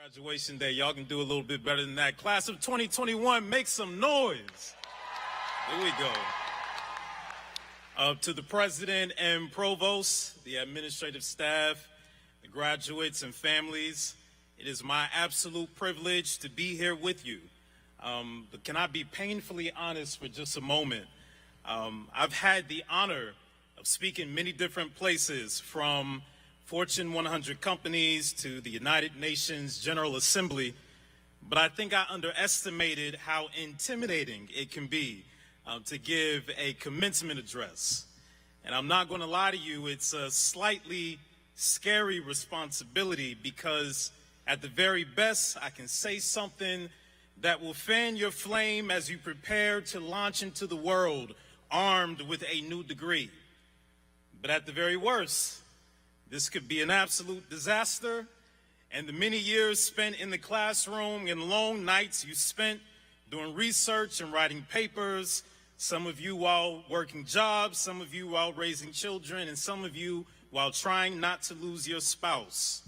Graduation day, y'all can do a little bit better than that. Class of 2021, make some noise. Here we go. To the president and provost, the administrative staff, the graduates and families, it is my absolute privilege to be here with you. But can I be painfully honest for just a moment? I've had the honor of speaking many different places, from Fortune 100 companies to the United Nations General Assembly, but I think I underestimated how intimidating it can be to give a commencement address. And I'm not going to lie to you, it's a slightly scary responsibility, because at the very best, I can say something that will fan your flame as you prepare to launch into the world armed with a new degree. But at the very worst, this could be an absolute disaster, and the many years spent in the classroom and long nights you spent doing research and writing papers, some of you while working jobs, some of you while raising children, and some of you while trying not to lose your spouse.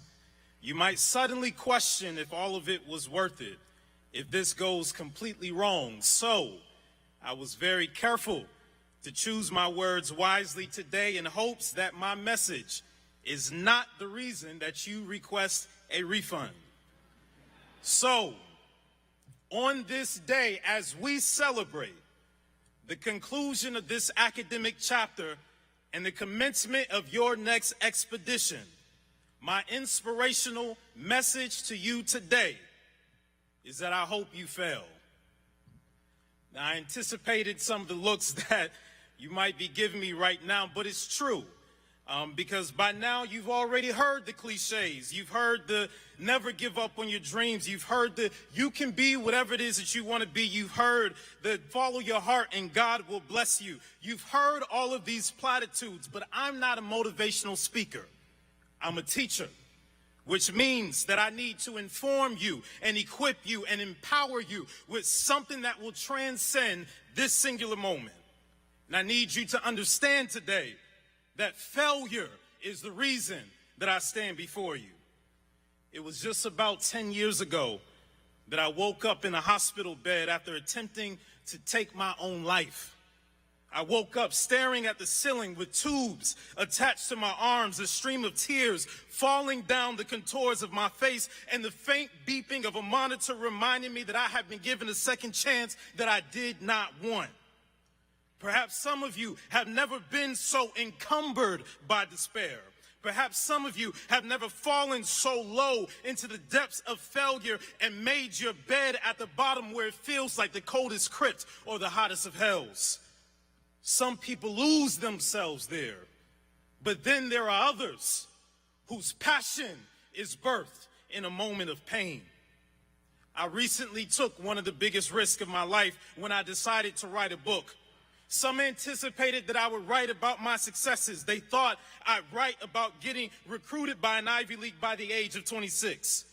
You might suddenly question if all of it was worth it, if this goes completely wrong. So I was very careful to choose my words wisely today in hopes that my message is not the reason that you request a refund. So, on this day, as we celebrate the conclusion of this academic chapter and the commencement of your next expedition, my inspirational message to you today is that I hope you fail. Now, I anticipated some of the looks that you might be giving me right now, but it's true. Because by now you've already heard the cliches. You've heard the never give up on your dreams. You've heard the you can be whatever it is that you want to be. You've heard the follow your heart and God will bless you. You've heard all of these platitudes, but I'm not a motivational speaker. I'm a teacher, which means that I need to inform you and equip you and empower you with something that will transcend this singular moment. And I need you to understand today that failure is the reason that I stand before you. It was just about 10 years ago that I woke up in a hospital bed after attempting to take my own life. I woke up staring at the ceiling with tubes attached to my arms, a stream of tears falling down the contours of my face, and the faint beeping of a monitor reminding me that I had been given a second chance that I did not want. Perhaps some of you have never been so encumbered by despair. Perhaps some of you have never fallen so low into the depths of failure and made your bed at the bottom where it feels like the coldest crypt or the hottest of hells. Some people lose themselves there. But then there are others whose passion is birthed in a moment of pain. I recently took one of the biggest risks of my life when I decided to write a book. Some anticipated that I would write about my successes. They thought I'd write about getting recruited by an Ivy League by the age of 26.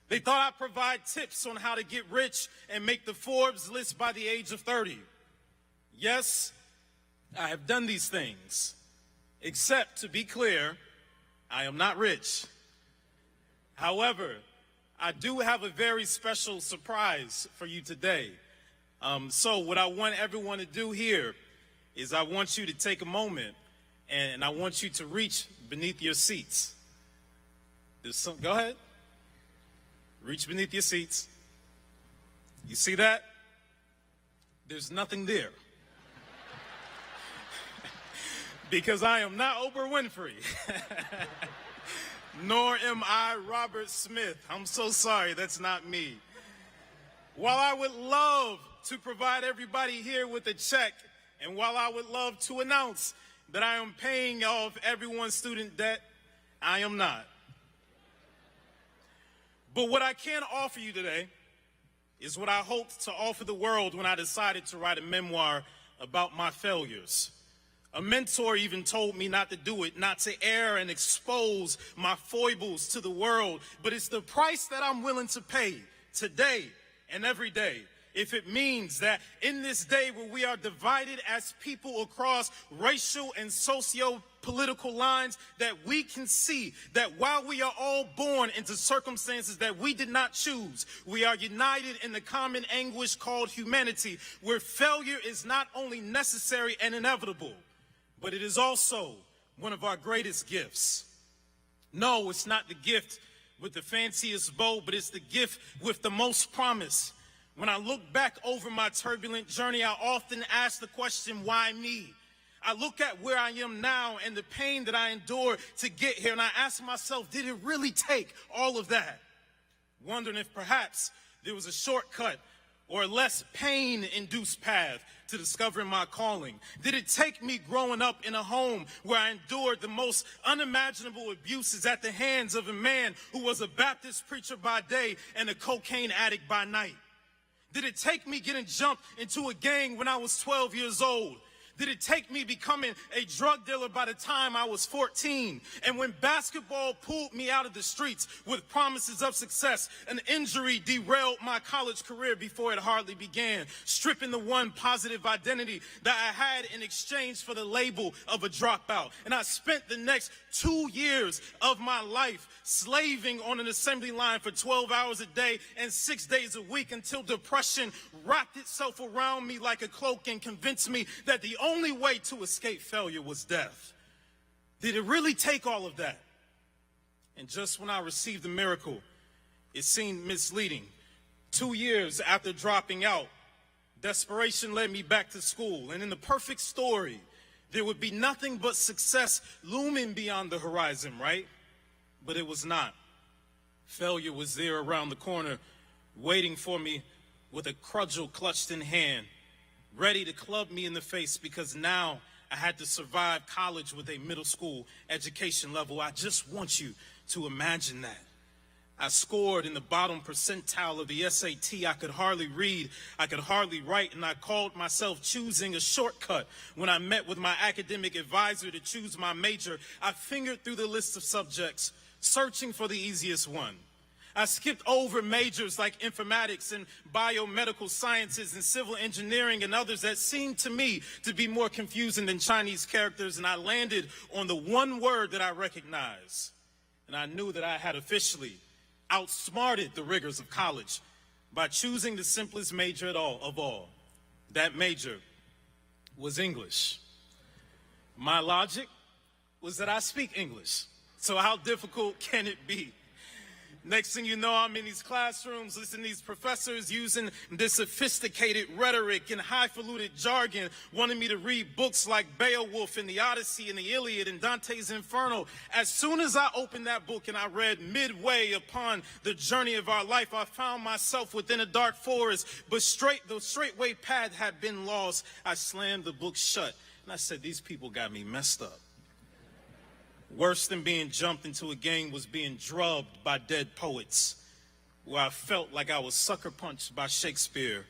They thought I'd provide tips on how to get rich and make the Forbes list by the age of 30. Yes, I have done these things, except, to be clear, I am not rich. However, I do have a very special surprise for you today. So what I want everyone to do here is I want you to take a moment and I want you to reach beneath your seats. Go ahead. Reach beneath your seats. You see that? There's nothing there. Because I am not Oprah Winfrey. Nor am I Robert Smith. I'm so sorry, that's not me. While I would love to provide everybody here with a check, and while I would love to announce that I am paying off everyone's student debt, I am not. But what I can offer you today is what I hoped to offer the world when I decided to write a memoir about my failures. A mentor even told me not to do it, not to air and expose my foibles to the world, but it's the price that I'm willing to pay today and every day, if it means that in this day where we are divided as people across racial and political lines, that we can see that while we are all born into circumstances that we did not choose, we are united in the common anguish called humanity, where failure is not only necessary and inevitable, but it is also one of our greatest gifts. No, it's not the gift with the fanciest bow, but it's the gift with the most promise. When I look back over my turbulent journey, I often ask the question, why me? I look at where I am now and the pain that I endured to get here, and I ask myself, did it really take all of that? Wondering if perhaps there was a shortcut or a less pain-induced path to discovering my calling. Did it take me growing up in a home where I endured the most unimaginable abuses at the hands of a man who was a Baptist preacher by day and a cocaine addict by night? Did it take me getting jumped into a gang when I was 12 years old? Did it take me becoming a drug dealer by the time I was 14? And when basketball pulled me out of the streets with promises of success, an injury derailed my college career before it hardly began, stripping the one positive identity that I had in exchange for the label of a dropout. And I spent the next 2 years of my life slaving on an assembly line for 12 hours a day and 6 days a week until depression wrapped itself around me like a cloak and convinced me that the only way to escape failure was death. Did it really take all of that? And just when I received the miracle, it seemed misleading. 2 years after dropping out, desperation led me back to school. And in the perfect story, there would be nothing but success looming beyond the horizon, right? But it was not. Failure was there around the corner, waiting for me with a cudgel clutched in hand, ready to club me in the face, because now I had to survive college with a middle school education level. I just want you to imagine that. I scored in the bottom percentile of the SAT. I could hardly read, I could hardly write, and I called myself choosing a shortcut. When I met with my academic advisor to choose my major, I fingered through the list of subjects, searching for the easiest one. I skipped over majors like informatics and biomedical sciences and civil engineering and others that seemed to me to be more confusing than Chinese characters, and I landed on the one word that I recognized. And I knew that I had officially outsmarted the rigors of college by choosing the simplest major of all. That major was English. My logic was that I speak English, so how difficult can it be? Next thing you know, I'm in these classrooms listening to these professors using this sophisticated rhetoric and highfalutin jargon, wanting me to read books like Beowulf and the Odyssey and the Iliad and Dante's Inferno. As soon as I opened that book and I read midway upon the journey of our life, I found myself within a dark forest, but the straightway path had been lost. I slammed the book shut and I said, these people got me messed up. Worse than being jumped into a gang was being drubbed by dead poets, where I felt like I was sucker punched by Shakespeare,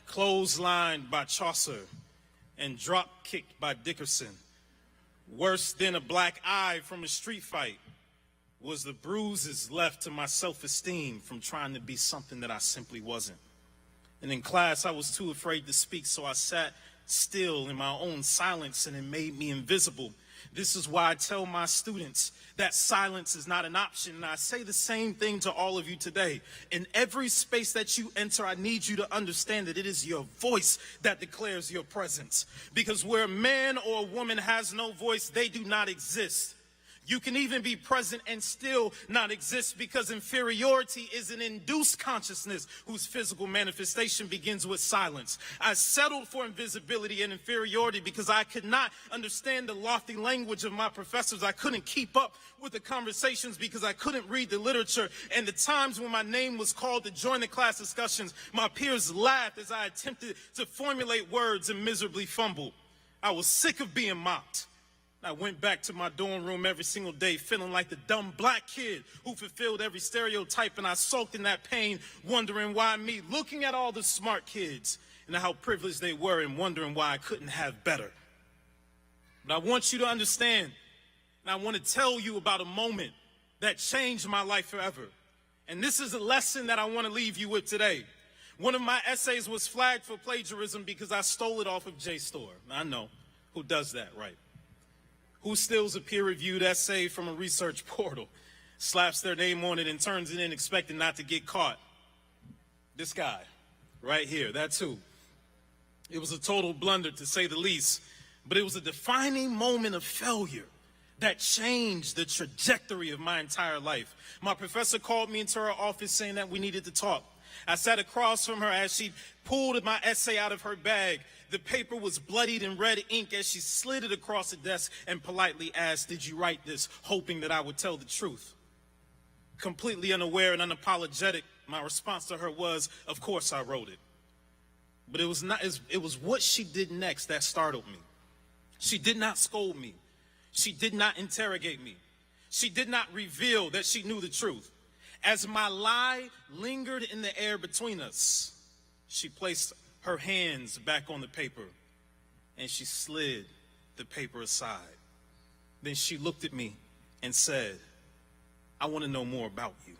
clotheslined by Chaucer, and drop kicked by Dickerson. Worse than a black eye from a street fight was the bruises left to my self-esteem from trying to be something that I simply wasn't. And in class, I was too afraid to speak, so I sat still in my own silence, and it made me invisible. This is why I tell my students that silence is not an option, and I say the same thing to all of you today. In every space that you enter, I need you to understand that it is your voice that declares your presence. Because where a man or a woman has no voice, they do not exist. You can even be present and still not exist, because inferiority is an induced consciousness whose physical manifestation begins with silence. I settled for invisibility and inferiority because I could not understand the lofty language of my professors. I couldn't keep up with the conversations because I couldn't read the literature. And the times when my name was called to join the class discussions, my peers laughed as I attempted to formulate words and miserably fumbled. I was sick of being mocked. I went back to my dorm room every single day feeling like the dumb black kid who fulfilled every stereotype, and I sulked in that pain, wondering why me, looking at all the smart kids and how privileged they were and wondering why I couldn't have better. But I want you to understand, and I want to tell you about a moment that changed my life forever. And this is a lesson that I want to leave you with today. One of my essays was flagged for plagiarism because I stole it off of JSTOR. I know, who does that, right? Who steals a peer-reviewed essay from a research portal, slaps their name on it, and turns it in expecting not to get caught? This guy, right here, that's who. It was a total blunder, to say the least, but it was a defining moment of failure that changed the trajectory of my entire life. My professor called me into her office saying that we needed to talk. I sat across from her as she pulled my essay out of her bag. The paper was bloodied in red ink as she slid it across the desk and politely asked, "Did you write this?" hoping that I would tell the truth. Completely unaware and unapologetic, my response to her was, "Of course I wrote it." But it was what she did next that startled me. She did not scold me. She did not interrogate me. She did not reveal that she knew the truth. As my lie lingered in the air between us, she placed her hands back on the paper and she slid the paper aside. Then she looked at me and said, "I want to know more about you."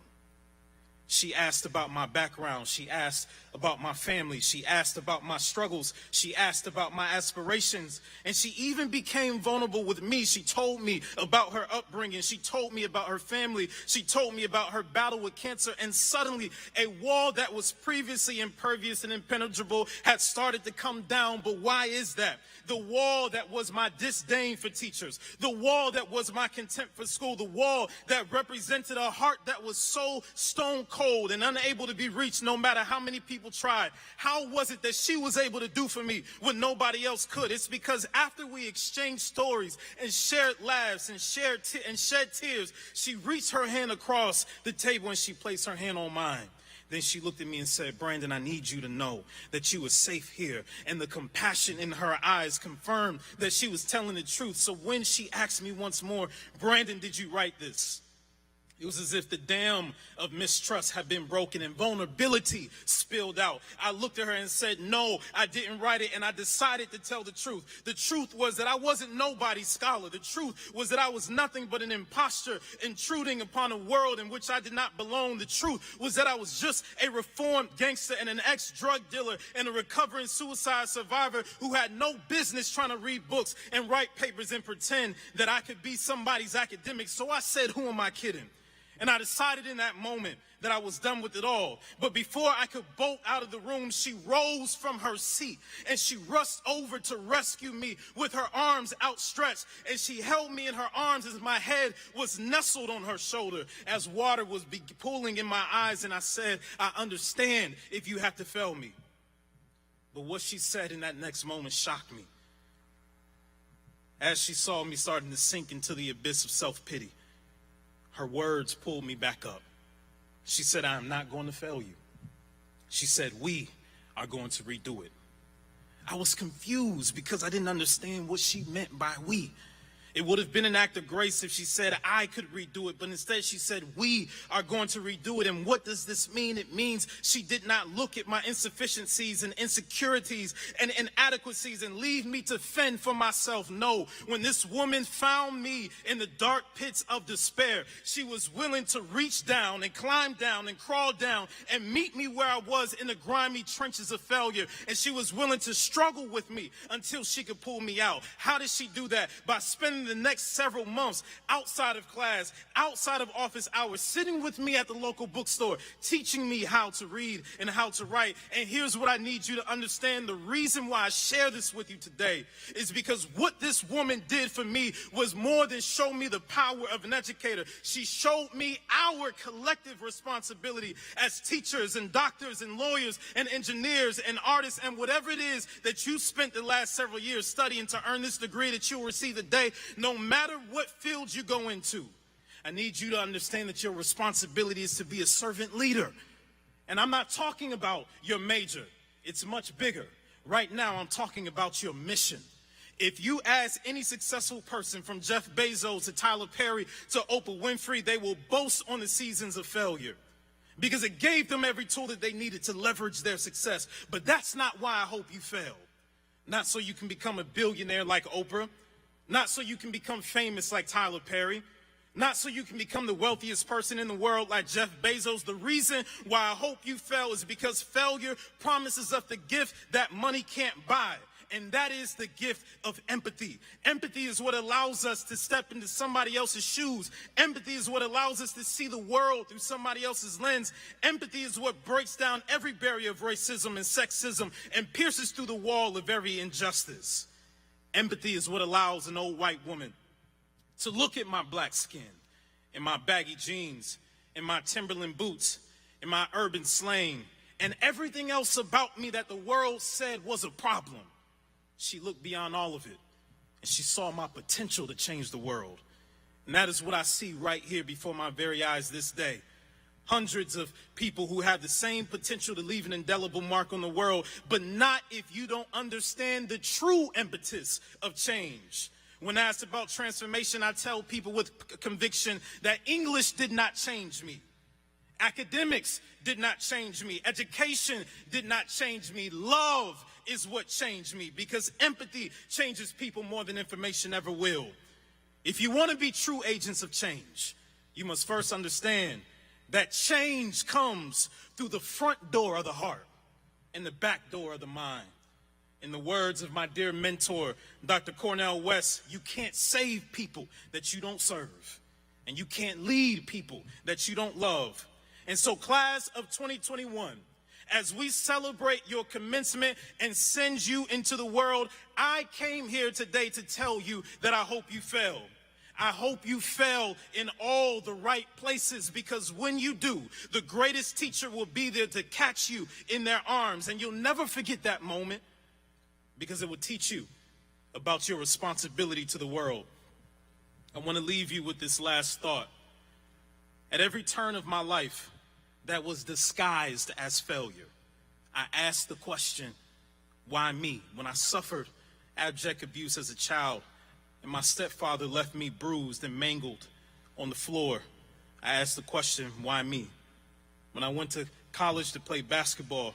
She asked about my background. She asked about my family. She asked about my struggles. She asked about my aspirations. And she even became vulnerable with me. She told me about her upbringing. She told me about her family. She told me about her battle with cancer. And suddenly, a wall that was previously impervious and impenetrable had started to come down. But why is that? The wall that was my disdain for teachers, the wall that was my contempt for school, the wall that represented a heart that was so stone cold and unable to be reached no matter how many people tried. How was it that she was able to do for me what nobody else could? It's because after we exchanged stories and shared laughs and shed tears, she reached her hand across the table and she placed her hand on mine. Then she looked at me and said, "Brandon, I need you to know that you were safe here." And the compassion in her eyes confirmed that she was telling the truth. So when she asked me once more, "Brandon, did you write this?" It was as if the dam of mistrust had been broken and vulnerability spilled out. I looked at her and said, "No, I didn't write it," and I decided to tell the truth. The truth was that I wasn't nobody's scholar. The truth was that I was nothing but an imposter intruding upon a world in which I did not belong. The truth was that I was just a reformed gangster and an ex-drug dealer and a recovering suicide survivor who had no business trying to read books and write papers and pretend that I could be somebody's academic. So I said, "Who am I kidding?" And I decided in that moment that I was done with it all. But before I could bolt out of the room, she rose from her seat and she rushed over to rescue me with her arms outstretched. And she held me in her arms as my head was nestled on her shoulder, as water was pooling in my eyes. And I said, "I understand if you have to fail me." But what she said in that next moment shocked me. As she saw me starting to sink into the abyss of self-pity, her words pulled me back up. She said, "I am not going to fail you." She said, "We are going to redo it." I was confused because I didn't understand what she meant by we. It would have been an act of grace if she said I could redo it, but instead she said we are going to redo it. And what does this mean? It means she did not look at my insufficiencies and insecurities and inadequacies and leave me to fend for myself. No, when this woman found me in the dark pits of despair, she was willing to reach down and climb down and crawl down and meet me where I was in the grimy trenches of failure. And she was willing to struggle with me until she could pull me out. How did she do that? By spending the next several months outside of class, outside of office hours, sitting with me at the local bookstore, teaching me how to read and how to write. And here's what I need you to understand. The reason why I share this with you today is because what this woman did for me was more than show me the power of an educator. She showed me our collective responsibility as teachers and doctors and lawyers and engineers and artists and whatever it is that you spent the last several years studying to earn this degree that you'll receive today. No matter what field you go into, I need you to understand that your responsibility is to be a servant leader. And I'm not talking about your major. It's much bigger. Right now, I'm talking about your mission. If you ask any successful person from Jeff Bezos to Tyler Perry to Oprah Winfrey, they will boast on the seasons of failure because it gave them every tool that they needed to leverage their success. But that's not why I hope you fail. Not so you can become a billionaire like Oprah. Not so you can become famous like Tyler Perry. Not so you can become the wealthiest person in the world like Jeff Bezos. The reason why I hope you fail is because failure promises us the gift that money can't buy. and that is the gift of empathy. Empathy is what allows us to step into somebody else's shoes. Empathy is what allows us to see the world through somebody else's lens. Empathy is what breaks down every barrier of racism and sexism and pierces through the wall of every injustice. Empathy is what allows an old white woman to look at my black skin, in my baggy jeans, in my Timberland boots, in my urban slang, and everything else about me that the world said was a problem. She looked beyond all of it, and she saw my potential to change the world. And that is what I see right here before my very eyes this day. Hundreds of people who have the same potential to leave an indelible mark on the world, but not if you don't understand the true impetus of change. When asked about transformation, I tell people with conviction that English did not change me. Academics did not change me. Education did not change me. Love is what changed me, because empathy changes people more than information ever will. If you want to be true agents of change, you must first understand that change comes through the front door of the heart and the back door of the mind. In the words of my dear mentor, Dr. Cornel West, you can't save people that you don't serve, and you can't lead people that you don't love. And so, class of 2021, as we celebrate your commencement and send you into the world, I came here today to tell you that I hope you fail. I hope you fail in all the right places, because when you do, the greatest teacher will be there to catch you in their arms, and you'll never forget that moment, because it will teach you about your responsibility to the world. I want to leave you with this last thought. At every turn of my life that was disguised as failure, I asked the question, why me? When I suffered abject abuse as a child and my stepfather left me bruised and mangled on the floor, I asked the question, why me? When I went to college to play basketball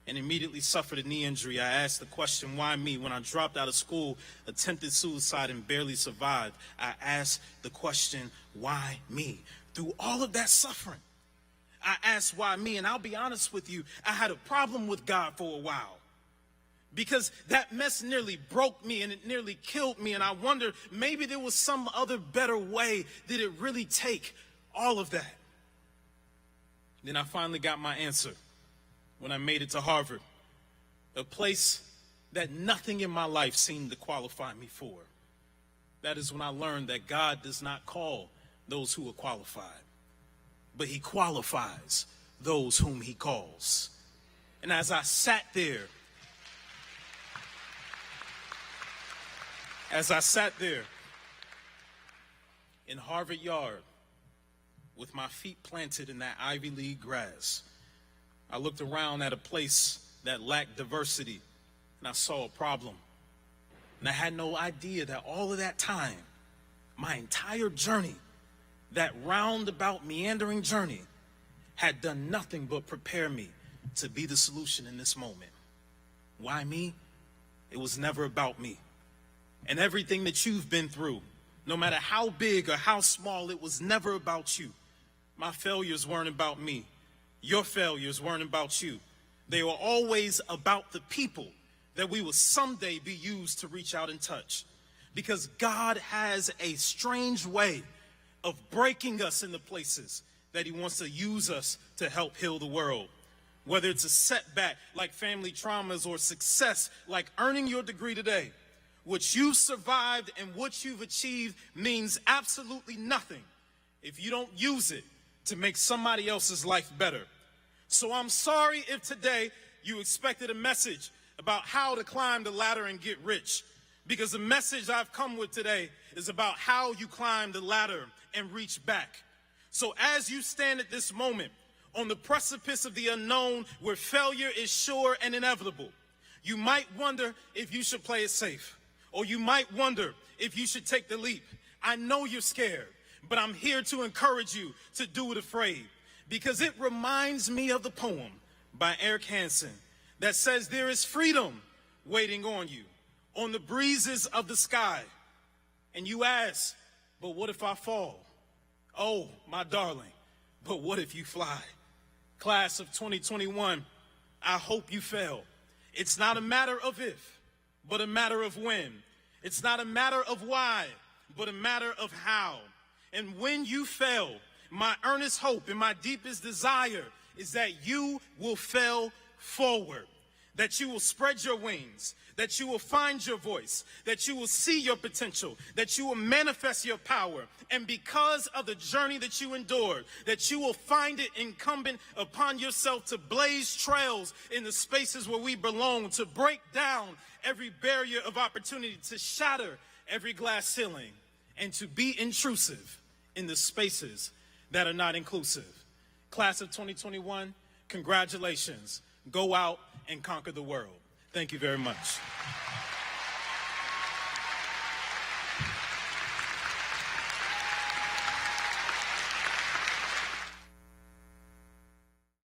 and immediately suffered a knee injury, I asked the question, why me? When I dropped out of school, attempted suicide, and barely survived, I asked the question, why me? Through all of that suffering, I asked why me, and I'll be honest with you, I had a problem with God for a while, because that mess nearly broke me and it nearly killed me, and I wondered maybe there was some other better way. Did it really take all of that? Then I finally got my answer when I made it to Harvard, a place that nothing in my life seemed to qualify me for. That is when I learned that God does not call those who are qualified, but he qualifies those whom he calls. And as I sat there in Harvard Yard with my feet planted in that Ivy League grass, I looked around at a place that lacked diversity, and I saw a problem. And I had no idea that all of that time, my entire journey, that roundabout, meandering journey, had done nothing but prepare me to be the solution in this moment. Why me? It was never about me. And everything that you've been through, no matter how big or how small, it was never about you. My failures weren't about me. Your failures weren't about you. They were always about the people that we will someday be used to reach out and touch. Because God has a strange way of breaking us into places that he wants to use us to help heal the world. Whether it's a setback like family traumas or success like earning your degree today, what you've survived and what you've achieved means absolutely nothing if you don't use it to make somebody else's life better. So I'm sorry if today you expected a message about how to climb the ladder and get rich, because the message I've come with today is about how you climb the ladder and reach back. So as you stand at this moment on the precipice of the unknown, where failure is sure and inevitable, you might wonder if you should play it safe, or you might wonder if you should take the leap. I know you're scared, but I'm here to encourage you to do it afraid, because it reminds me of the poem by Eric Hansen that says there is freedom waiting on you on the breezes of the sky. And you ask, but what if I fall? Oh, my darling, but what if you fly? Class of 2021, I hope you fail. It's not a matter of if, but a matter of when. It's not a matter of why, but a matter of how. And when you fail, my earnest hope and my deepest desire is that you will fail forward, that you will spread your wings, that you will find your voice, that you will see your potential, that you will manifest your power. And because of the journey that you endured, that you will find it incumbent upon yourself to blaze trails in the spaces where we belong, to break down every barrier of opportunity, to shatter every glass ceiling, and to be intrusive in the spaces that are not inclusive. Class of 2021, congratulations. Go out and conquer the world. Thank you very much.